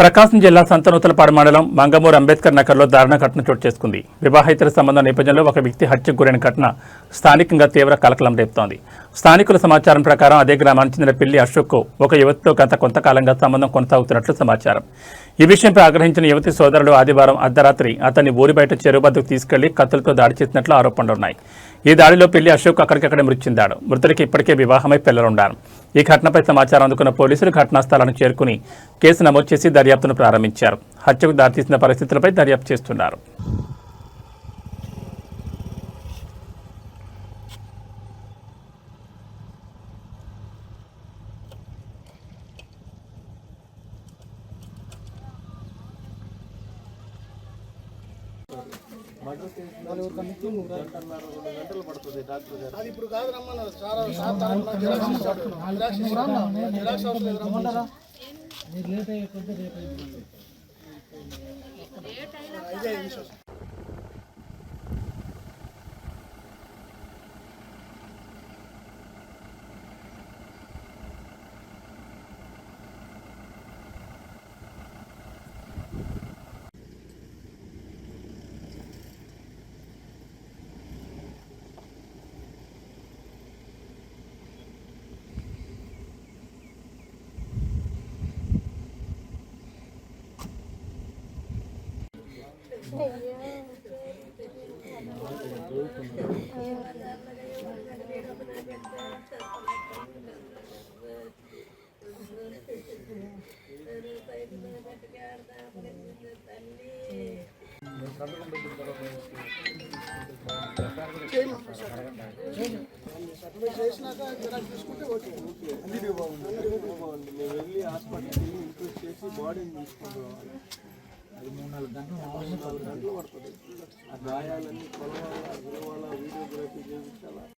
ప్రకాశం జిల్లా సంతనూతలపాడు మండలం మంగమూరు అంబేద్కర్ నగర్లో దారుణ ఘటన చోటు చేసుకుంది. వివాహేతర సంబంధం నేపథ్యంలో ఒక వ్యక్తి హత్యకు గురైన ఘటన స్థానికంగా తీవ్ర కలకలం రేపుతోంది. స్థానికుల సమాచారం ప్రకారం అదే గ్రామానికి చెందిన పిల్లి అశోక్ ఒక యువతితో గత కొంతకాలంగా సంబంధం కొనసాగుతున్నట్లు సమాచారం. ఈ విషయంపై ఆగ్రహించిన యువతి సోదరుడు ఆదివారం అర్ధరాత్రి అతన్ని ఊరి బయట చెరువు వద్దకు తీసుకెళ్లి కత్తులతో దాడి చేసినట్లు ఆరోపణలున్నాయి. ఈ దాడిలో పిల్లి అశోక్ అక్కడికక్కడే మృతి చెందాడు. మృతుడికి ఇప్పటికే వివాహమై పిల్లలున్నారు. ఈ ఘటనపై సమాచారం అందుకున్న పోలీసులు ఘటనా స్థలానికి చేరుకుని కేసు నమోదు చేసి దర్యాప్తును ప్రారంభించారు. హత్యకు దారితీసిన పరిస్థితులపై దర్యాప్తు చేస్తున్నారు. గంటలు పడుతుంది డాక్టర్ గారు. అది ఇప్పుడు కాదు రమ్మన్నారు. చాలా మీరు లేట్ అయ్యేటువంటి రేపు చేసినాక తీసుకుంటే ఓకే. అన్నిటికీ బాగుంది. మేము వెళ్ళి హాస్పిటల్కి వెళ్ళి ఇంక్లూడ్ చేసి బాడీని తీసుకుంటాం. అది 3-4 గంటలు పడుతుంది. ఆ గాయాలన్నీ కొలవాలి.